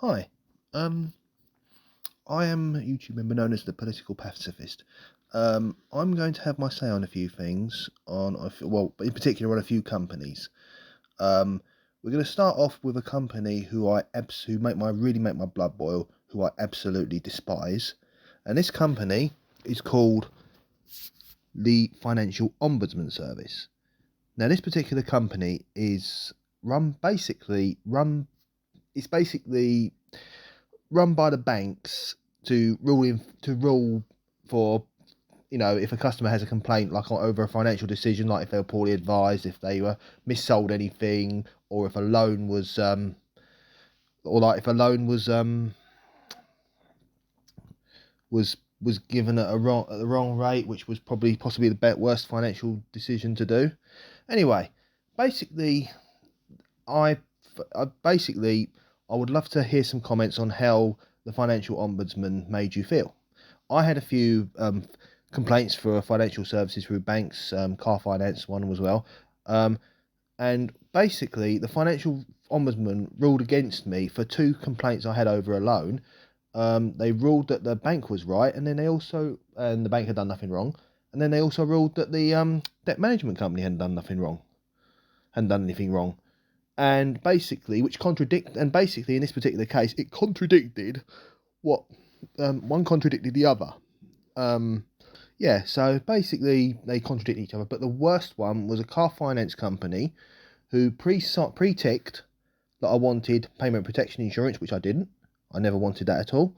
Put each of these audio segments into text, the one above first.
Hi, I am a YouTube member known as the Political Pacifist. I'm going to have my say on a few things, in particular on a few companies. We're going to start off with a company who really make my blood boil, who I absolutely despise, and this company is called the Financial Ombudsman Service. Now, this particular company is it's basically run by the banks to rule for, if a customer has a complaint over a financial decision, like if they were poorly advised, if they were missold anything, or if a loan was was given at the wrong rate, which was possibly the worst financial decision to do. Anyway, basically, I I would love to hear some comments on how the financial ombudsman made you feel. I had a few complaints for financial services through banks, car finance one as well, and basically the financial ombudsman ruled against me for two complaints I had over a loan. They ruled that the bank was right, and then the bank had done nothing wrong, and then they also ruled that the debt management company hadn't done anything wrong. And basically, in this particular case, it contradicted what one contradicted the other. So basically they contradict each other. But the worst one was a car finance company who pre-ticked that I wanted payment protection insurance, which I didn't. I never wanted that at all.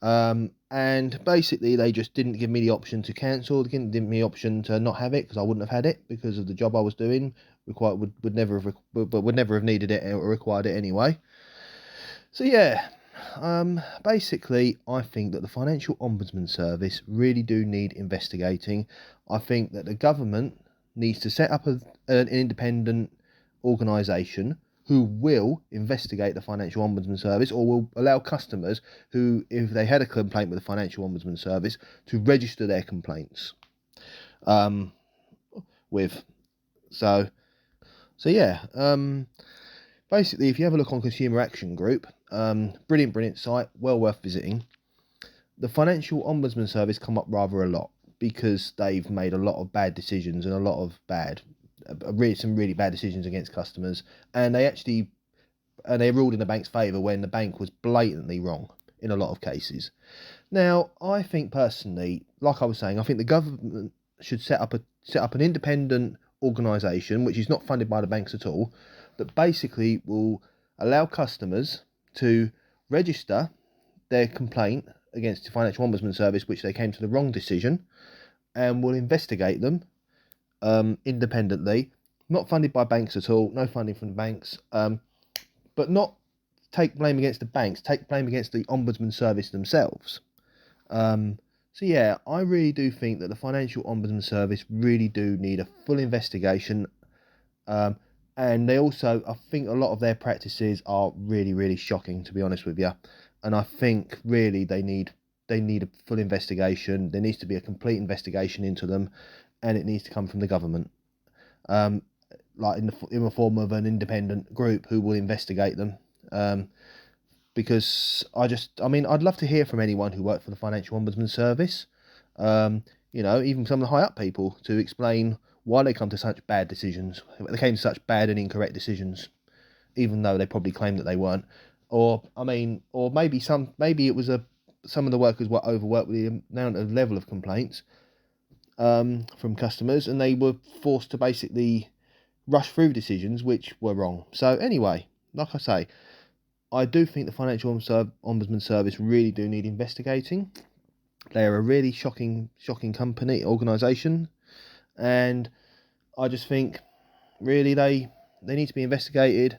And basically they just didn't give me the option to cancel. They didn't give me the option to not have it, because I wouldn't have had it because of the job I was doing. Would never have needed it or required it anyway. So yeah, basically, I think that the Financial Ombudsman Service really do need investigating. I think that the government needs to set up an independent organisation who will investigate the Financial Ombudsman Service, or will allow customers who, if they had a complaint with the Financial Ombudsman Service, to register their complaints. With so so yeah. Basically, if you have a look on Consumer Action Group, brilliant site, well worth visiting. The Financial Ombudsman Service come up rather a lot because they've made a lot of bad decisions and some really bad decisions against customers, and they ruled in the bank's favour when the bank was blatantly wrong in a lot of cases. Now, I think personally, like I was saying, I think the government should set up an independent organisation which is not funded by the banks at all, that basically will allow customers to register their complaint against the Financial Ombudsman Service, which they came to the wrong decision, and will investigate them independently, not funded by banks at all, no funding from the banks, but not take blame against the banks, take blame against the Ombudsman Service themselves. So yeah, I really do think that the Financial Ombudsman Service really do need a full investigation. And they also, I think a lot of their practices are really, really shocking, to be honest with you. And I think really they need a full investigation. There needs to be a complete investigation into them, and it needs to come from the government, like in the form of an independent group who will investigate them. Because I'd love to hear from anyone who worked for the Financial Ombudsman Service. Even some of the high up people, to explain why they come to such bad decisions. They came to such bad and incorrect decisions, even though they probably claimed that they weren't. Or maybe some of the workers were overworked with the amount of level of complaints from customers, and they were forced to basically rush through decisions which were wrong. So anyway, like I say, I do think the Financial Ombudsman Service really do need investigating. They are a really shocking organisation, and I just think really they need to be investigated,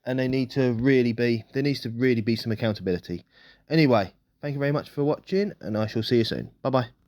and there needs to really be some accountability. Anyway, thank you very much for watching, and I shall see you soon. Bye bye.